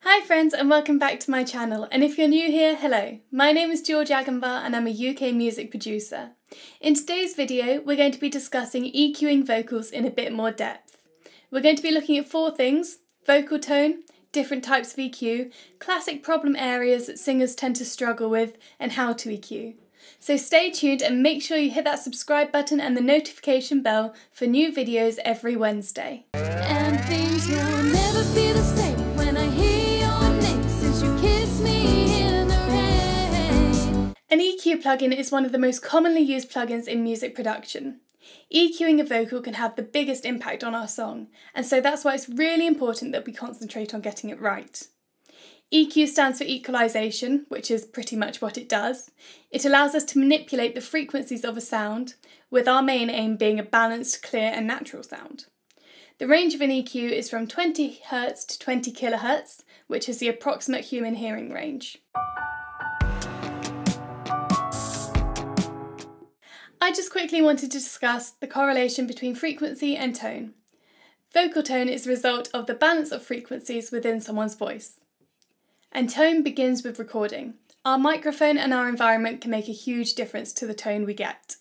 Hi friends and welcome back to my channel, and if you're new here, hello. My name is George Agambar and I'm a UK music producer. In today's video we're going to be discussing EQing vocals in a bit more depth. We're going to be looking at four things: vocal tone, different types of EQ, classic problem areas that singers tend to struggle with, and how to EQ. So stay tuned and make sure you hit that subscribe button and the notification bell for new videos every Wednesday. And things will never be the same when I hear your name since you kissed me in the rain. An EQ plugin is one of the most commonly used plugins in music production. EQing a vocal can have the biggest impact on our song, and so that's why it's really important that we concentrate on getting it right. EQ stands for equalization, which is pretty much what it does. It allows us to manipulate the frequencies of a sound, with our main aim being a balanced, clear and natural sound. The range of an EQ is from 20 Hz to 20 kHz, which is the approximate human hearing range. I just quickly wanted to discuss the correlation between frequency and tone. Vocal tone is the result of the balance of frequencies within someone's voice. And tone begins with recording. Our microphone and our environment can make a huge difference to the tone we get.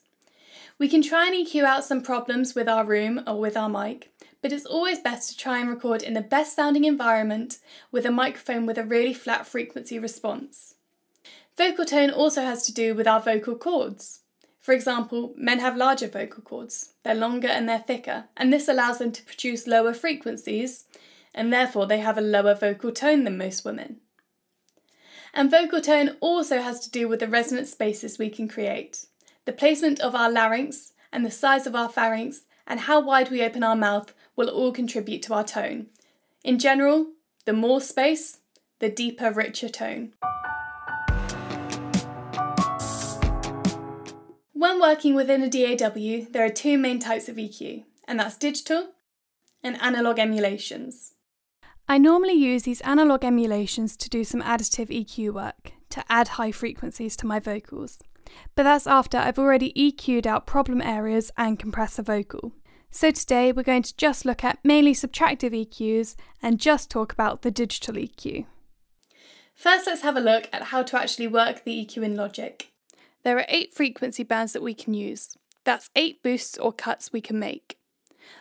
We can try and EQ out some problems with our room or with our mic, but it's always best to try and record in the best sounding environment with a microphone with a really flat frequency response. Vocal tone also has to do with our vocal cords. For example, men have larger vocal cords. They're longer and they're thicker, and this allows them to produce lower frequencies, and therefore they have a lower vocal tone than most women. And vocal tone also has to do with the resonant spaces we can create. The placement of our larynx and the size of our pharynx and how wide we open our mouth will all contribute to our tone. In general, the more space, the deeper, richer tone. When working within a DAW, there are two main types of EQ, and that's digital and analog emulations. I normally use these analog emulations to do some additive EQ work, to add high frequencies to my vocals. But that's after I've already EQ'd out problem areas and compressed a vocal. So today we're going to just look at mainly subtractive EQs and just talk about the digital EQ. First, let's have a look at how to actually work the EQ in Logic. There are 8 frequency bands that we can use. That's 8 boosts or cuts we can make.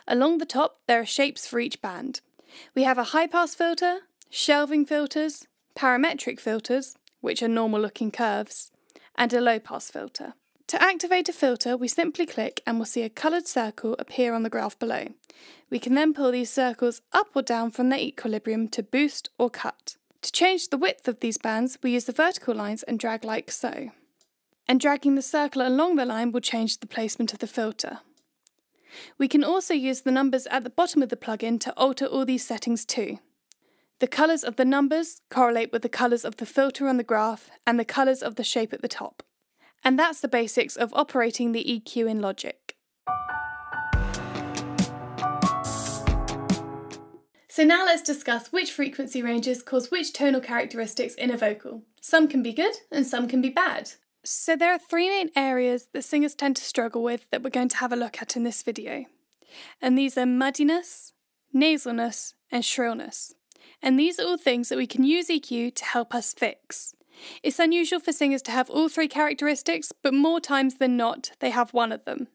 Along the top, there are shapes for each band. We have a high-pass filter, shelving filters, parametric filters, which are normal-looking curves, and a low-pass filter. To activate a filter, we simply click and we'll see a coloured circle appear on the graph below. We can then pull these circles up or down from their equilibrium to boost or cut. To change the width of these bands, we use the vertical lines and drag like so. And dragging the circle along the line will change the placement of the filter. We can also use the numbers at the bottom of the plugin to alter all these settings too. The colours of the numbers correlate with the colours of the filter on the graph and the colours of the shape at the top. And that's the basics of operating the EQ in Logic. So now let's discuss which frequency ranges cause which tonal characteristics in a vocal. Some can be good and some can be bad. So there are 3 main areas that singers tend to struggle with that we're going to have a look at in this video. And these are muddiness, nasalness and shrillness. And these are all things that we can use EQ to help us fix. It's unusual for singers to have all 3 characteristics, but more times than not, they have one of them.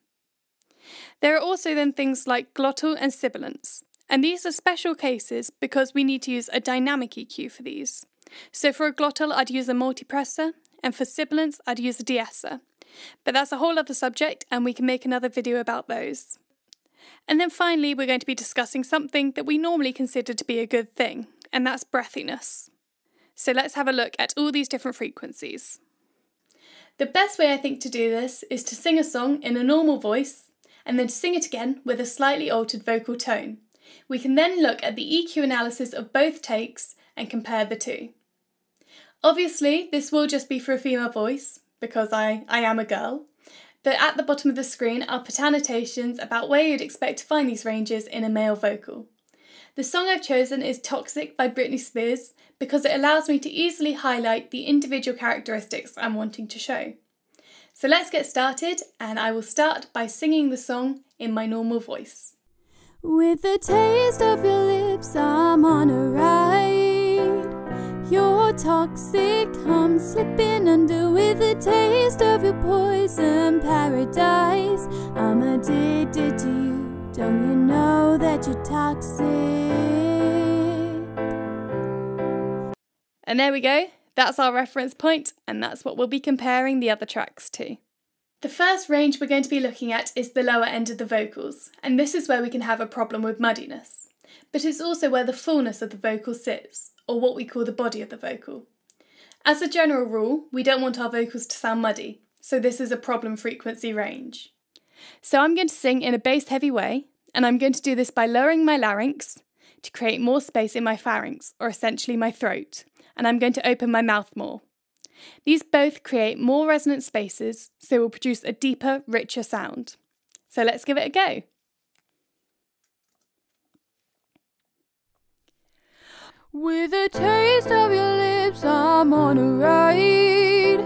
There are also then things like glottal and sibilance. And these are special cases because we need to use a dynamic EQ for these. So for a glottal, I'd use a multipressor, and for sibilance, I'd use a de-esser. But that's a whole other subject, and we can make another video about those. And then finally, we're going to be discussing something that we normally consider to be a good thing, and that's breathiness. So let's have a look at all these different frequencies. The best way I think to do this is to sing a song in a normal voice, and then to sing it again with a slightly altered vocal tone. We can then look at the EQ analysis of both takes and compare the two. Obviously, this will just be for a female voice, because I am a girl, but at the bottom of the screen I'll put annotations about where you'd expect to find these ranges in a male vocal. The song I've chosen is Toxic by Britney Spears because it allows me to easily highlight the individual characteristics I'm wanting to show. So let's get started, and I will start by singing the song in my normal voice. With the taste of your lips, I'm on a ride. You're toxic, I'm slipping under with a taste of your poison paradise. I'm addicted to you, don't you know that you're toxic? And there we go, that's our reference point, and that's what we'll be comparing the other tracks to. The first range we're going to be looking at is the lower end of the vocals, and this is where we can have a problem with muddiness. But it's also where the fullness of the vocal sits, or what we call the body of the vocal. As a general rule, we don't want our vocals to sound muddy, so this is a problem frequency range. So I'm going to sing in a bass-heavy way, and I'm going to do this by lowering my larynx to create more space in my pharynx, or essentially my throat, and I'm going to open my mouth more. These both create more resonant spaces, so we'll produce a deeper, richer sound. So let's give it a go. With a taste of your lips, I'm on a ride.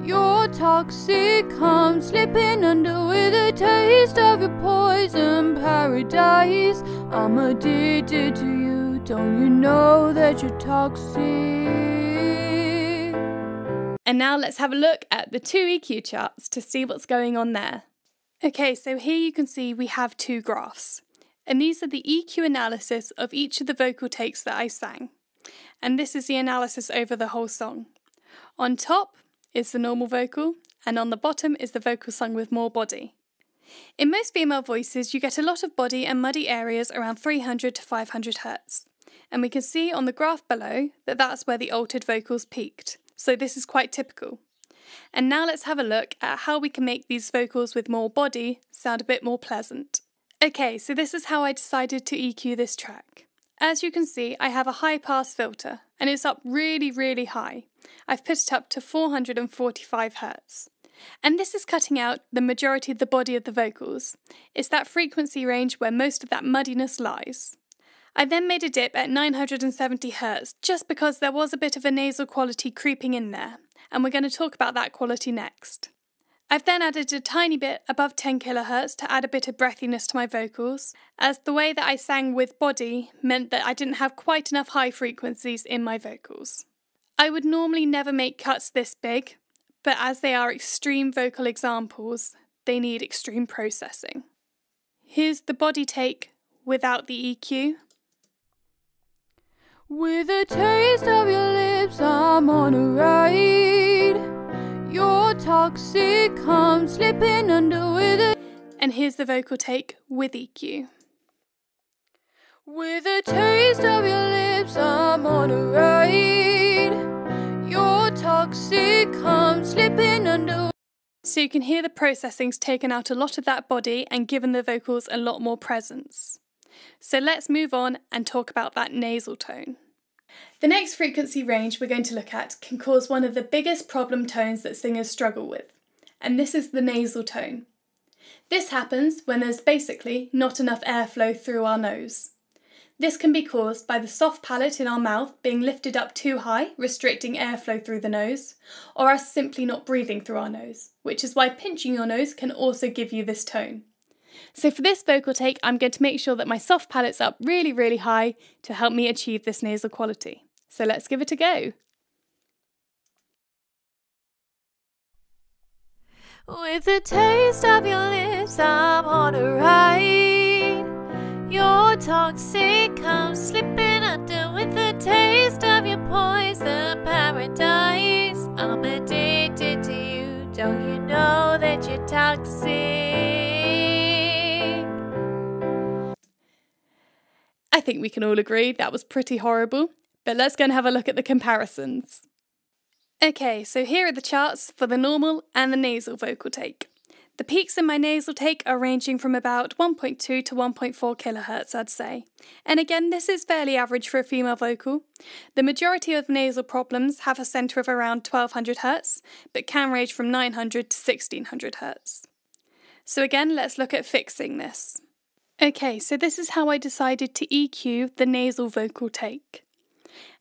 You're toxic, I'm slipping under with a taste of your poison paradise. I'm addicted to you, don't you know that you're toxic? And now let's have a look at the two EQ charts to see what's going on there. Okay, so here you can see we have two graphs. And these are the EQ analysis of each of the vocal takes that I sang. And this is the analysis over the whole song. On top is the normal vocal, and on the bottom is the vocal sung with more body. In most female voices, you get a lot of body and muddy areas around 300 to 500 Hz. And we can see on the graph below that that's where the altered vocals peaked. So this is quite typical. And now let's have a look at how we can make these vocals with more body sound a bit more pleasant. Okay, so this is how I decided to EQ this track. As you can see, I have a high pass filter, and it's up really, really high. I've put it up to 445 Hz. And this is cutting out the majority of the body of the vocals. It's that frequency range where most of that muddiness lies. I then made a dip at 970 Hz, just because there was a bit of a nasal quality creeping in there, and we're going to talk about that quality next. I've then added a tiny bit above 10 kHz to add a bit of breathiness to my vocals, as the way that I sang with body meant that I didn't have quite enough high frequencies in my vocals. I would normally never make cuts this big, but as they are extreme vocal examples, they need extreme processing. Here's the body take without the EQ. With a taste of your lips, I'm on a ride. You're toxic, I'm slipping under with it. And here's the vocal take with EQ. With a taste of your lips, I'm on a ride. You're toxic, I'm slipping under. So you can hear the processing's taken out a lot of that body and given the vocals a lot more presence. So let's move on and talk about that nasal tone. The next frequency range we're going to look at can cause one of the biggest problem tones that singers struggle with, and this is the nasal tone. This happens when there's basically not enough airflow through our nose. This can be caused by the soft palate in our mouth being lifted up too high, restricting airflow through the nose, or us simply not breathing through our nose, which is why pinching your nose can also give you this tone. So for this vocal take, I'm going to make sure that my soft palate's up really, really high to help me achieve this nasal quality. So let's give it a go. With a taste of your lips, I'm on a ride. You're toxic, I'm slipping under with the taste of your poison paradise. I'm addicted to you, don't you know that you're toxic? I think we can all agree that was pretty horrible, but let's go and have a look at the comparisons. Okay, so here are the charts for the normal and the nasal vocal take. The peaks in my nasal take are ranging from about 1.2 to 1.4 kHz, I'd say. And again, this is fairly average for a female vocal. The majority of nasal problems have a centre of around 1200 Hz, but can range from 900 to 1600 Hz. So again, let's look at fixing this. Okay, so this is how I decided to EQ the nasal vocal take.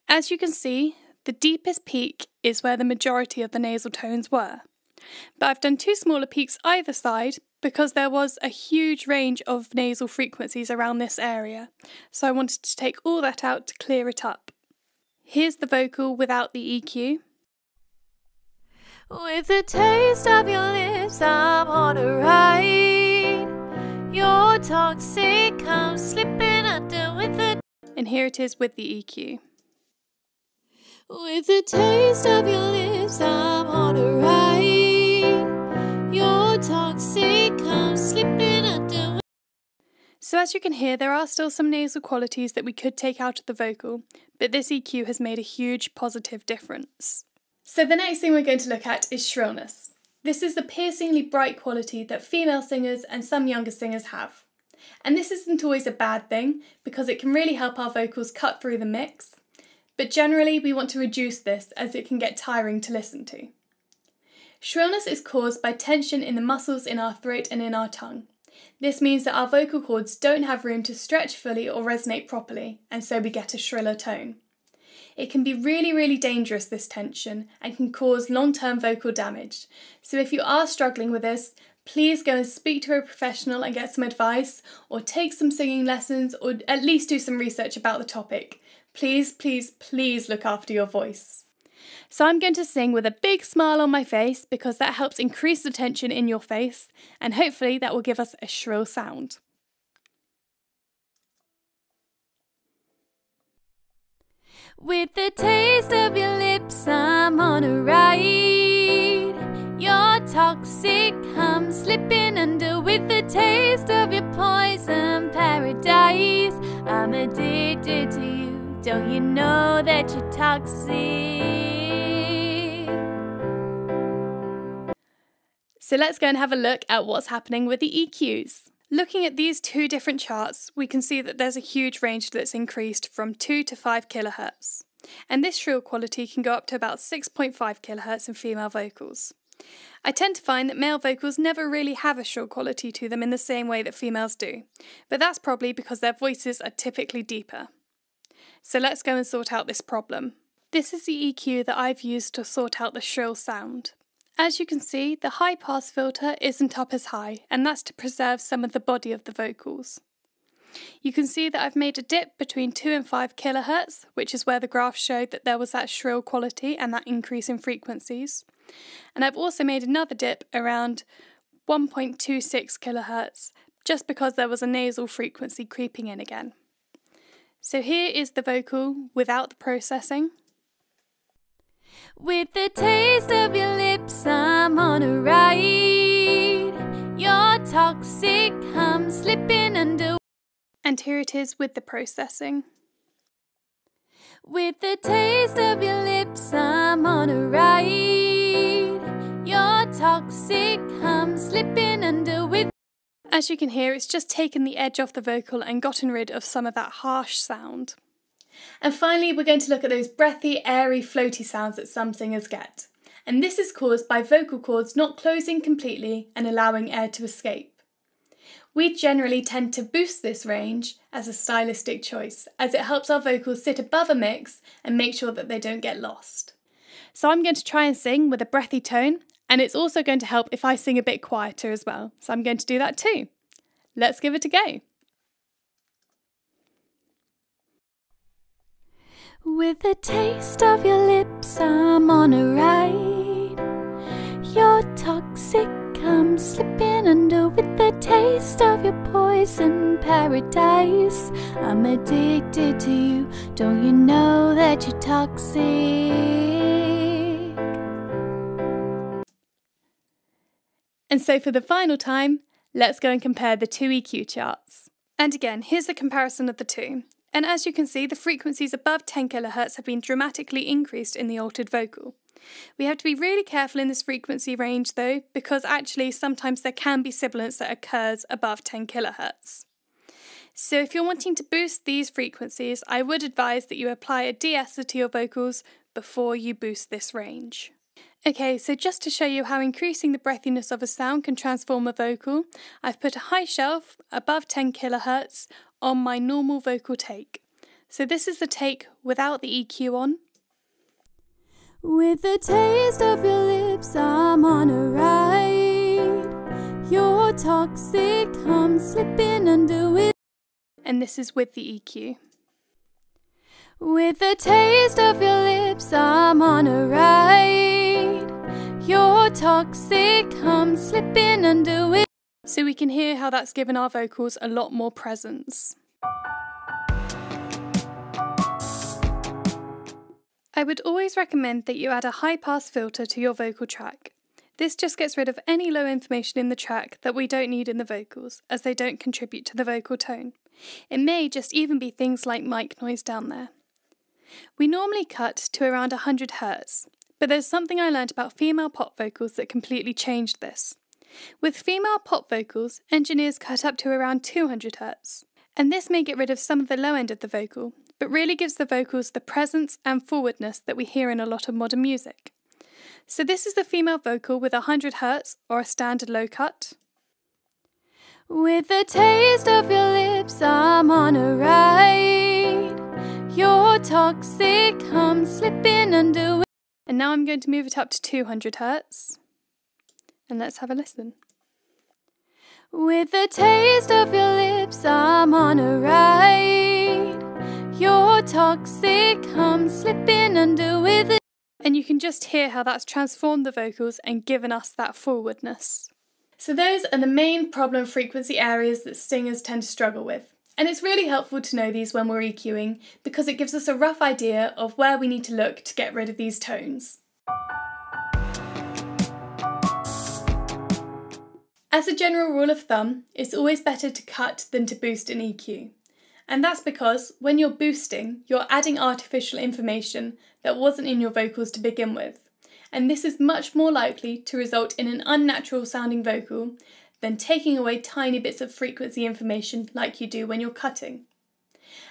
As you can see, the deepest peak is where the majority of the nasal tones were. But I've done two smaller peaks either side because there was a huge range of nasal frequencies around this area, so I wanted to take all that out to clear it up. Here's the vocal without the EQ. With the taste of your lips, I'm on a ride. Your toxic comes slipping under with the... And here it is with the EQ. With the taste of your lips, I'm on a ride. Your toxic comes slipping under. So as you can hear, there are still some nasal qualities that we could take out of the vocal, but this EQ has made a huge positive difference. So the next thing we're going to look at is shrillness. This is the piercingly bright quality that female singers and some younger singers have. And this isn't always a bad thing, because it can really help our vocals cut through the mix. But generally we want to reduce this as it can get tiring to listen to. Shrillness is caused by tension in the muscles in our throat and in our tongue. This means that our vocal cords don't have room to stretch fully or resonate properly, and so we get a shriller tone. It can be really dangerous, this tension, and can cause long-term vocal damage. So if you are struggling with this, please go and speak to a professional and get some advice, or take some singing lessons, or at least do some research about the topic. Please look after your voice. So I'm going to sing with a big smile on my face because that helps increase the tension in your face, and hopefully that will give us a shrill sound. With the taste of your lips, I'm on a ride. Your toxic comes slipping under. With the taste of your poison paradise, I'm addicted to you. Don't you know that you're toxic? So let's go and have a look at what's happening with the EQs. Looking at these two different charts, we can see that there's a huge range that's increased from 2 to 5 kHz. And this shrill quality can go up to about 6.5 kHz in female vocals. I tend to find that male vocals never really have a shrill quality to them in the same way that females do, but that's probably because their voices are typically deeper. So let's go and sort out this problem. This is the EQ that I've used to sort out the shrill sound. As you can see, the high pass filter isn't up as high, and that's to preserve some of the body of the vocals. You can see that I've made a dip between 2 and 5 kHz, which is where the graph showed that there was that shrill quality and that increase in frequencies. And I've also made another dip around 1.26 kHz, just because there was a nasal frequency creeping in again. So here is the vocal without the processing. With the taste of your lips, I'm on a ride. Your toxic comes slipping under. And here it is with the processing. With the taste of your lips, I'm on a ride. Your toxic comes slipping under. With As you can hear, it's just taken the edge off the vocal and gotten rid of some of that harsh sound. And finally, we're going to look at those breathy, airy, floaty sounds that some singers get. And this is caused by vocal cords not closing completely and allowing air to escape. We generally tend to boost this range as a stylistic choice, as it helps our vocals sit above a mix and make sure that they don't get lost. So I'm going to try and sing with a breathy tone, and it's also going to help if I sing a bit quieter as well. So I'm going to do that too. Let's give it a go. With the taste of your lips, I'm on a ride. Your toxic comes slipping under. With the taste of your poison paradise, I'm addicted to you. Don't you know that you're toxic? And so for the final time, let's go and compare the two EQ charts. And again, here's the comparison of the two. And as you can see, the frequencies above 10 kHz have been dramatically increased in the altered vocal. We have to be really careful in this frequency range though, because actually sometimes there can be sibilance that occurs above 10 kHz. So if you're wanting to boost these frequencies, I would advise that you apply a de-esser to your vocals before you boost this range. Okay, so just to show you how increasing the breathiness of a sound can transform a vocal, I've put a high shelf above 10 kHz on my normal vocal take. So this is the take without the EQ on. With the taste of your lips, I'm on a ride. Your toxic comes slipping under. With and this is with the EQ. With the taste of your lips, I'm on a ride. You're toxic, I'm slipping under it. So we can hear how that's given our vocals a lot more presence. I would always recommend that you add a high-pass filter to your vocal track. This just gets rid of any low information in the track that we don't need in the vocals, as they don't contribute to the vocal tone. It may just even be things like mic noise down there. We normally cut to around 100 Hz, but there's something I learned about female pop vocals that completely changed this. With female pop vocals, engineers cut up to around 200 Hz, and this may get rid of some of the low end of the vocal, but really gives the vocals the presence and forwardness that we hear in a lot of modern music. So this is the female vocal with 100 Hz or a standard low cut. With the taste of your lips, I'm on a ride. You're toxic, I'm slipping under. And now I'm going to move it up to 200 Hz. And let's have a listen. With the taste of your lips, I'm on a ride. You're toxic, I'm slipping under with it. And you can just hear how that's transformed the vocals and given us that forwardness. So those are the main problem frequency areas that singers tend to struggle with. And it's really helpful to know these when we're EQing because it gives us a rough idea of where we need to look to get rid of these tones. As a general rule of thumb, it's always better to cut than to boost an EQ. And that's because when you're boosting, you're adding artificial information that wasn't in your vocals to begin with. And this is much more likely to result in an unnatural sounding vocal than taking away tiny bits of frequency information like you do when you're cutting.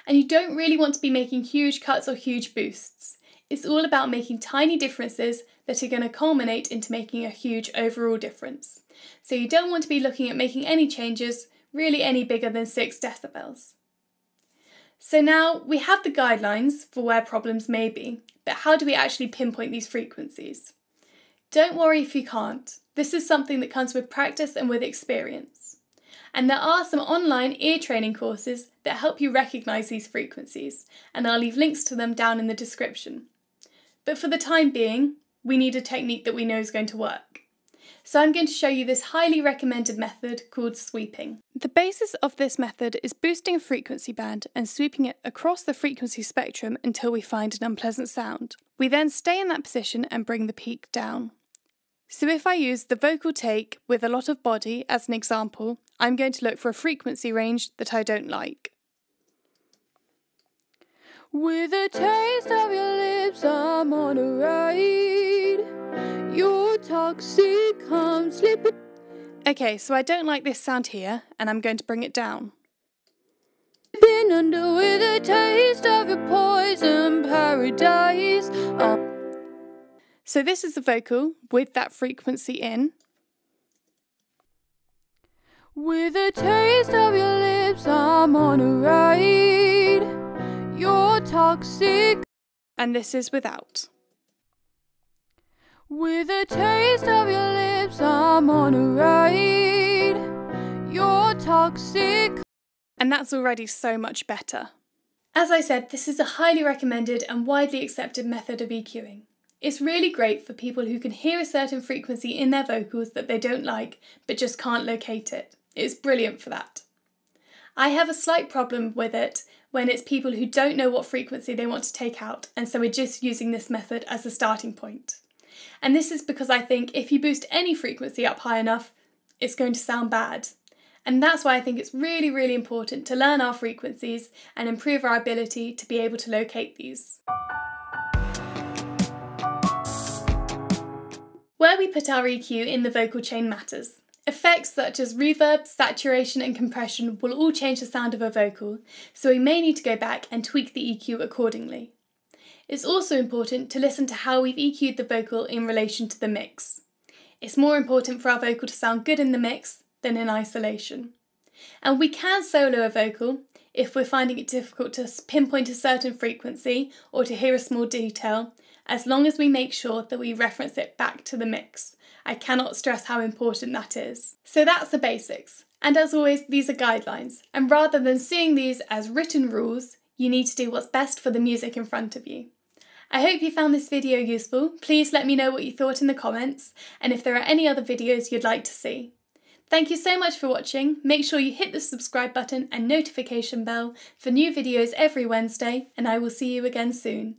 And you don't really want to be making huge cuts or huge boosts. It's all about making tiny differences that are going to culminate into making a huge overall difference. So you don't want to be looking at making any changes really any bigger than 6 decibels. So now we have the guidelines for where problems may be, but how do we actually pinpoint these frequencies? Don't worry if you can't. This is something that comes with practice and with experience. And there are some online ear training courses that help you recognise these frequencies, and I'll leave links to them down in the description. But for the time being, we need a technique that we know is going to work. So I'm going to show you this highly recommended method called sweeping. The basis of this method is boosting a frequency band and sweeping it across the frequency spectrum until we find an unpleasant sound. We then stay in that position and bring the peak down. So if I use the vocal take with a lot of body as an example, I'm going to look for a frequency range that I don't like. With a taste of your lips, I'm on a ride. You're toxic, I'm slipping. Okay, so I don't like this sound here, and I'm going to bring it down. Been under with a taste of your poison paradise. So this is the vocal with that frequency in. With a taste of your lips, I'm on a ride. You're toxic. And this is without. With a taste of your lips, I'm on a ride. You're toxic. And that's already so much better. As I said, this is a highly recommended and widely accepted method of EQing. It's really great for people who can hear a certain frequency in their vocals that they don't like, but just can't locate it. It's brilliant for that. I have a slight problem with it when it's people who don't know what frequency they want to take out, and so we're just using this method as a starting point. And this is because I think if you boost any frequency up high enough, it's going to sound bad. And that's why I think it's really, really important to learn our frequencies and improve our ability to be able to locate these. Where we put our EQ in the vocal chain matters. Effects such as reverb, saturation and compression will all change the sound of a vocal, so we may need to go back and tweak the EQ accordingly. It's also important to listen to how we've EQ'd the vocal in relation to the mix. It's more important for our vocal to sound good in the mix than in isolation. And we can solo a vocal if we're finding it difficult to pinpoint a certain frequency or to hear a small detail, as long as we make sure that we reference it back to the mix. I cannot stress how important that is. So that's the basics. And as always, these are guidelines. And rather than seeing these as written rules, You need to do what's best for the music in front of you. I hope you found this video useful. Please let me know what you thought in the comments and if there are any other videos you'd like to see. Thank you so much for watching. Make sure you hit the subscribe button and notification bell for new videos every Wednesday, and I will see you again soon.